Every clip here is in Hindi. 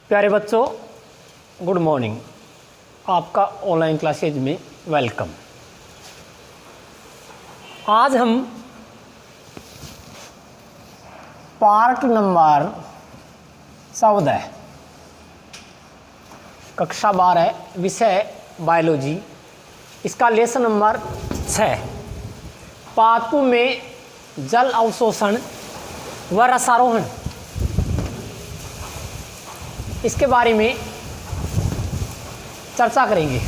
प्यारे बच्चों, गुड मॉर्निंग। आपका ऑनलाइन क्लासेज में वेलकम। आज हम पार्ट नंबर 14 कक्षा 12 विषय बायोलॉजी, इसका लेसन नंबर 6 पादपों में जल अवशोषण व रसारोहण, इसके बारे में चर्चा करेंगे।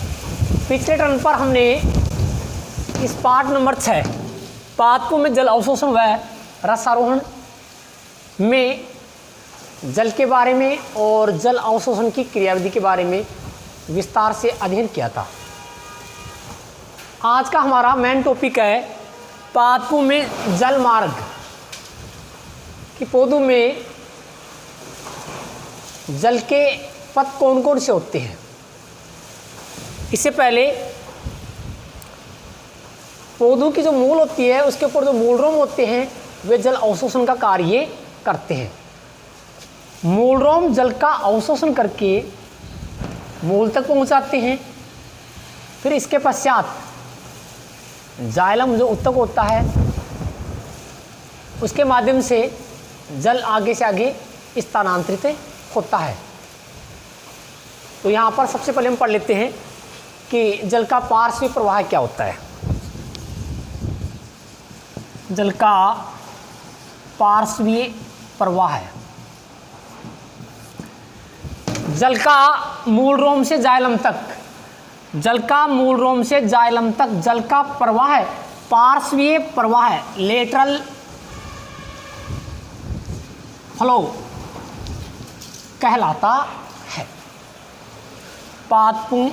पिछले टर्न पर हमने इस पार्ट नंबर 6 पादपों में जल अवशोषण व रसारोहण में जल के बारे में और जल अवशोषण की क्रियाविधि के बारे में विस्तार से अध्ययन किया था। आज का हमारा मेन टॉपिक है पादपों में जल मार्ग कि पौधों में जल के पथ कौन कौन से होते हैं। इससे पहले पौधों की जो मूल होती है उसके ऊपर जो मूलरोम होते हैं वे जल अवशोषण का कार्य करते हैं। मूलरोम जल का अवशोषण करके मूल तक पहुंचाते हैं। फिर इसके पश्चात जाइलम जो उत्तक होता है उसके माध्यम से जल आगे से आगे स्थानांतरित होता है। तो यहाँ पर सबसे पहले हम पढ़ लेते हैं कि जल का पार्श्वीय प्रवाह क्या होता है। जल का पार्श्वीय प्रवाह है जल का मूलरोम से जाइलम तक, जल का मूलरोम से जाइलम तक जल का प्रवाह है पार्श्वीय प्रवाह है, लेटरल फ्लो कहलाता है। पादपों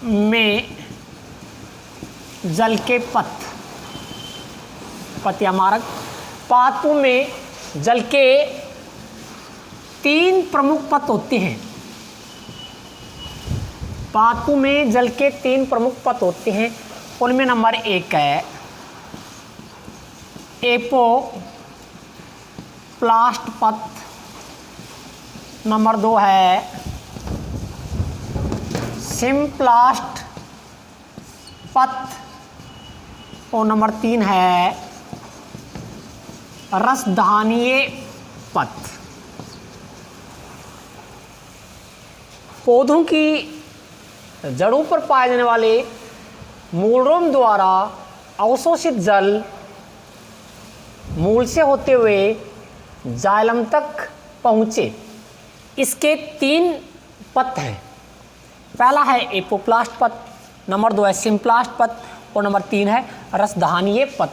में जल के पथ या मार्ग, पादपों में जल के 3 प्रमुख पथ होते हैं। पादपों में जल के 3 प्रमुख पथ होते हैं। उनमें नंबर 1 है एपोप्लास्ट पथ, नंबर 2 है सिम्प्लास्ट पथ और नंबर 3 है रसधानीय पथ। पौधों की जड़ों पर पाए जाने वाले मूलरोम द्वारा अवशोषित जल मूल से होते हुए जाइलम तक पहुँचे, इसके 3 पथ हैं। पहला है एपोप्लास्ट पथ, नंबर 2 है सिम्प्लास्ट पथ और नंबर 3 है रसधानीय पथ।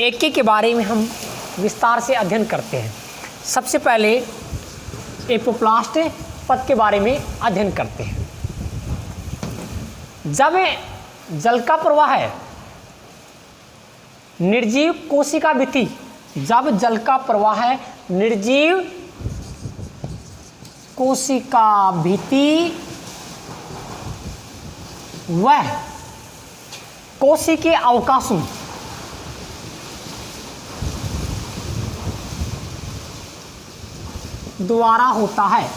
एक के बारे में हम विस्तार से अध्ययन करते हैं। सबसे पहले एपोप्लास्ट पथ के बारे में अध्ययन करते हैं। जब जल का प्रवाह है निर्जीव कोशिका भित्ति, जब जल का प्रवाह है निर्जीव कोशिका भित्ति वह कोशिकीय अवकाशों द्वारा होता है,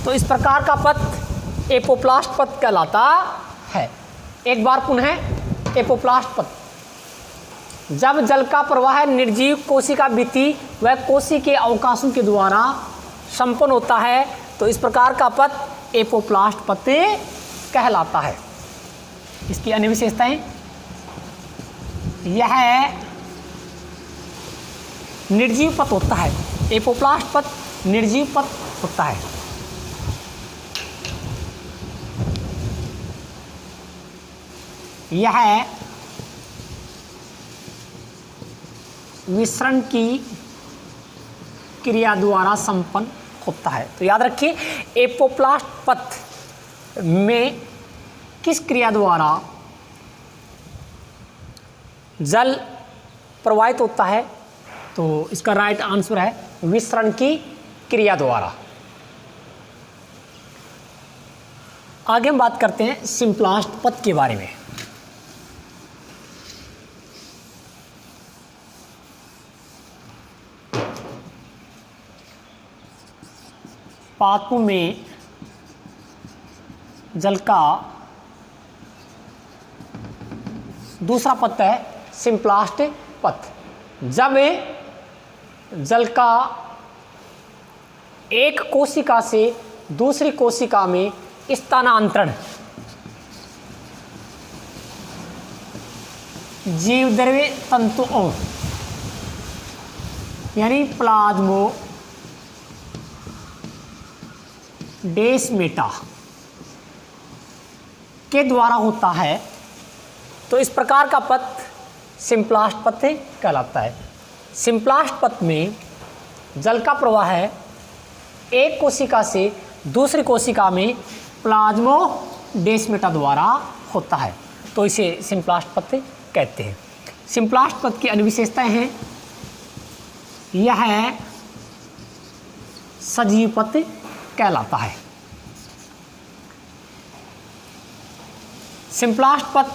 तो इस प्रकार का पथ एपोप्लास्ट पथ कहलाता है। एक बार पुनः एपोप्लास्ट पथ, जब जल का प्रवाह निर्जीव कोशिका भित्ति व कोशिकीय अवकाशों के द्वारा संपन्न होता है, तो इस प्रकार का पथ एपोप्लास्ट पथ कहलाता है। इसकी अन्य विशेषताएं, यह निर्जीव पथ होता है। एपोप्लास्ट पथ निर्जीव पथ होता है। यह विसरण की क्रिया द्वारा संपन्न होता है। तो याद रखिए एपोप्लास्ट पथ में किस क्रिया द्वारा जल प्रवाहित होता है, तो इसका राइट आंसर है विसरण की क्रिया द्वारा। आगे हम बात करते हैं सिम्प्लास्ट पथ के बारे में। पादपों में जल का दूसरा पथ है सिम्प्लास्ट पथ। जब जल का एक कोशिका से दूसरी कोशिका में स्थानांतरण जीवद्रव्य तंतुओं यानी प्लाज्मोडेस्माटा के द्वारा होता है, तो इस प्रकार का पथ सिम्प्लास्ट पथ कहलाता है। सिम्प्लास्ट पथ में जल का प्रवाह है एक कोशिका से दूसरी कोशिका में प्लाज्मोडेस्माटा द्वारा होता है, तो इसे सिम्प्लास्ट पथ कहते हैं। सिम्प्लास्ट पथ की अन्य विशेषताएं हैं, यह सजीव पथ कहलाता है। सिम्प्लास्ट पथ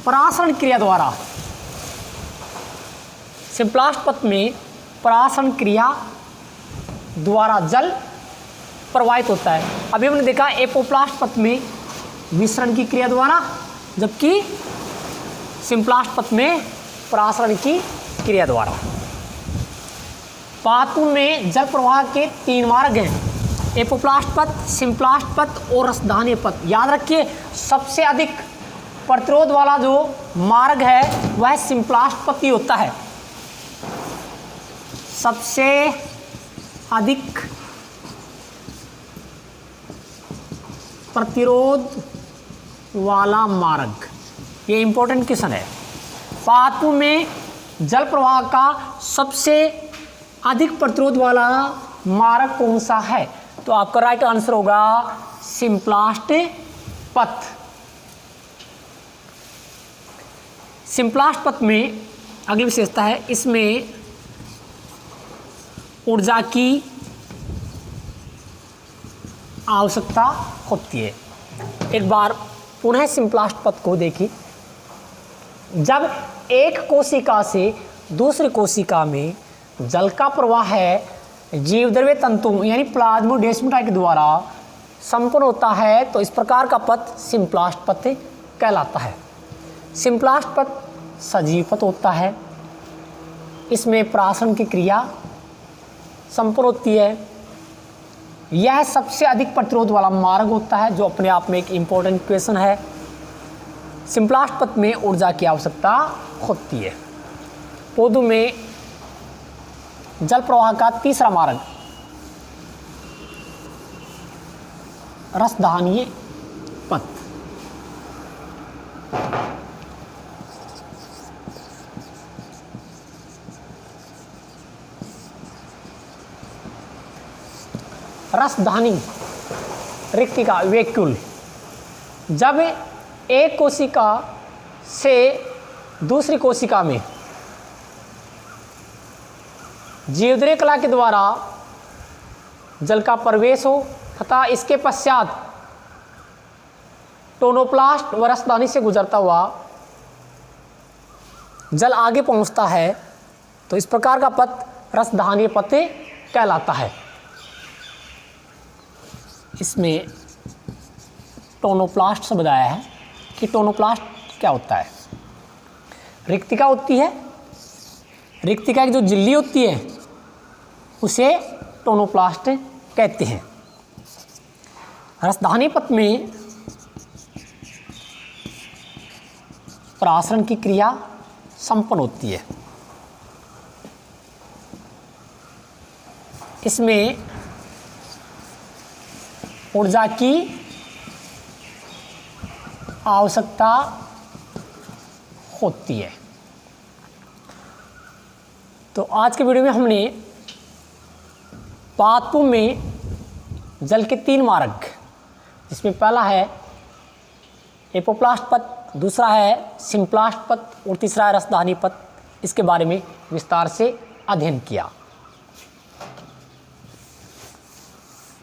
परासरण क्रिया द्वारा, सिम्प्लास्ट पथ में परासरण क्रिया द्वारा जल प्रवाहित होता है। अभी हमने देखा एपोप्लास्ट पथ में विसरण की क्रिया द्वारा, जबकि सिम्प्लास्ट पथ में परासरण की क्रिया द्वारा। पादपों में जल प्रवाह के 3 मार्ग हैं, एपोप्लास्ट पथ, सिम्प्लास्ट पथ और रसदानी पथ। याद रखिए, सबसे अधिक प्रतिरोध वाला जो मार्ग है वह सिम्प्लास्ट पथ ही होता है। सबसे अधिक प्रतिरोध वाला मार्ग, ये इंपॉर्टेंट क्वेश्चन है। पादपों में जल प्रवाह का सबसे अधिक प्रतिरोध वाला मार्ग कौन सा है? तो आपका राइट आंसर होगा सिम्प्लास्ट पथ। सिम्प्लास्ट पथ में अगली विशेषता है, इसमें ऊर्जा की आवश्यकता होती है। एक बार पुनः सिम्प्लास्ट पथ को देखिए। जब एक कोशिका से दूसरी कोशिका में जल का प्रवाह है जीवद्रव्य तंतु यानी प्लाज्मोडेस्माटा के द्वारा संपन्न होता है, तो इस प्रकार का पथ सिम्प्लास्ट पथ कहलाता है। सिम्प्लास्ट पथ सजीव पथ होता है, इसमें परासरण की क्रिया संपन्न होती है। यह सबसे अधिक प्रतिरोध वाला मार्ग होता है, जो अपने आप में एक इम्पोर्टेंट क्वेश्चन है। सिम्प्लास्ट पथ में ऊर्जा की आवश्यकता होती है। पौधों में जल प्रवाह का तीसरा मार्ग रसदानीय पथ। रसदानी रिक्तिका वैक्यूल, जब एक कोशिका से दूसरी कोशिका में जीवद्रव्य कला के द्वारा जल का प्रवेश हो तथा इसके पश्चात टोनोप्लास्ट व रसदानी से गुजरता हुआ जल आगे पहुंचता है, तो इस प्रकार का पथ रसदानीय पथ कहलाता है। इसमें टोनोप्लास्ट से बताया है कि टोनोप्लास्ट क्या होता है। रिक्तिका होती है, रिक्तिका की जो झिल्ली होती है उसे टोनोप्लास्ट कहते हैं। रसदानी पथ में परासरण की क्रिया संपन्न होती है। इसमें ऊर्जा की आवश्यकता होती है। तो आज के वीडियो में हमने पादपों में जल के 3 मार्ग, जिसमें पहला है एपोप्लास्ट पथ, दूसरा है सिम्प्लास्ट पथ और तीसरा है रसदानी पथ, इसके बारे में विस्तार से अध्ययन किया।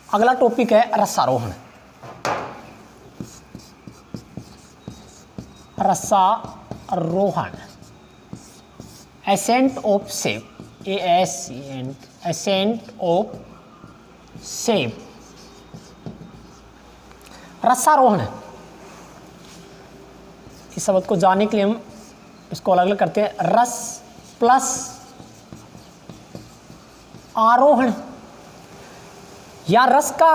अगला टॉपिक है रसारोहण। रसारोहण ascent of sap, ascent of sap. रसारोहण, इस शब्द को जानने के लिए हम इसको अलग अलग करते हैं। रस प्लस आरोहण, या रस का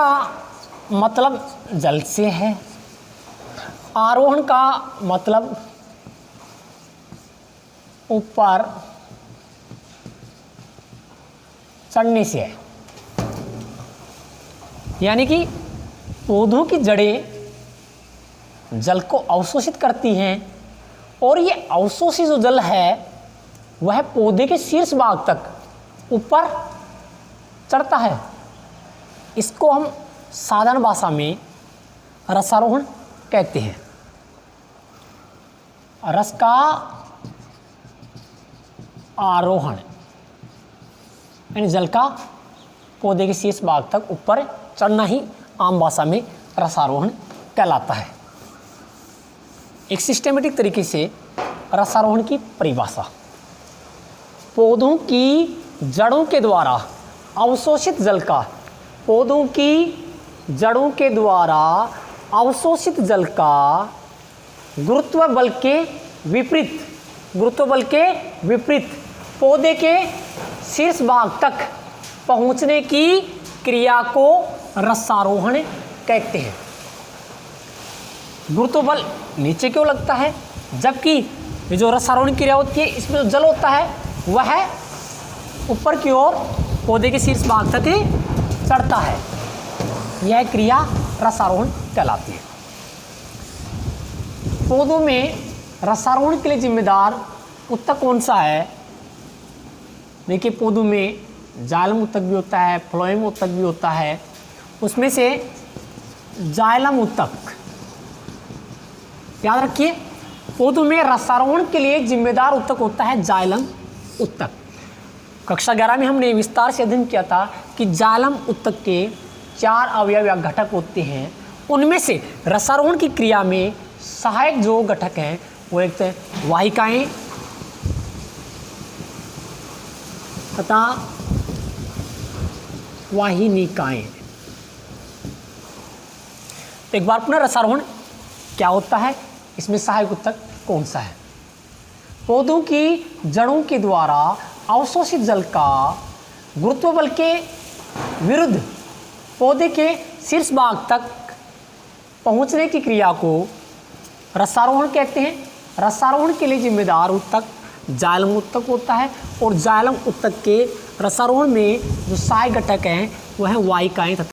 मतलब जल से है, आरोहण का मतलब ऊपर चढ़ने से है। यानी कि पौधों की जड़ें जल को अवशोषित करती हैं और ये अवशोषित जो जल है वह पौधे के शीर्ष भाग तक ऊपर चढ़ता है। इसको हम साधारण भाषा में रसारोहण कहते हैं। रस का आरोहण यानी जल का पौधे के शीर्ष भाग तक ऊपर चढ़ना ही आम भाषा में रसारोहण कहलाता है। एक सिस्टेमेटिक तरीके से रसारोहण की परिभाषा, पौधों की जड़ों के द्वारा अवशोषित जल का, पौधों की जड़ों के द्वारा अवशोषित जल का गुरुत्व बल के विपरीत, गुरुत्व बल के विपरीत पौधे के शीर्ष भाग तक पहुंचने की क्रिया को रसारोहण कहते हैं। गुरुत्व बल नीचे क्यों लगता है, जबकि ये जो रसारोहण क्रिया होती है इसमें जो जल होता है वह ऊपर की ओर पौधे के शीर्ष भाग तक ही चढ़ता है। यह क्रिया रसारोहण कहलाती है। पौधों में रसारोहण के लिए जिम्मेदार ऊतक कौन सा है? देखिए, पौधों में जाइलम ऊतक भी होता है, फ्लोएम ऊतक भी होता है। उसमें से जाइलम ऊतक, याद रखिए, पौधों में रसारोहण के लिए जिम्मेदार ऊतक होता है जाइलम ऊतक। कक्षा 11 में हमने विस्तार से अध्ययन किया था कि जाइलम ऊतक के 4 अवयव या घटक होते हैं। उनमें से रसारोहण की क्रिया में सहायक जो घटक हैं वो एक तो वाहिकाएं तथा वाहिनिकाएं। तो एक बार पुनः रसारोहण क्या होता है, इसमें सहायक ऊतक कौन सा है? पौधों की जड़ों के द्वारा अवशोषित जल का गुरुत्व बल के विरुद्ध पौधे के शीर्ष भाग तक पहुंचने की क्रिया को रसारोहण कहते हैं। रसारोहण के लिए जिम्मेदार ऊतक जाइलम ऊतक होता है और जाइलम ऊतक के रसारोहण में जो सहायक घटक हैं वह है वाहिकाएं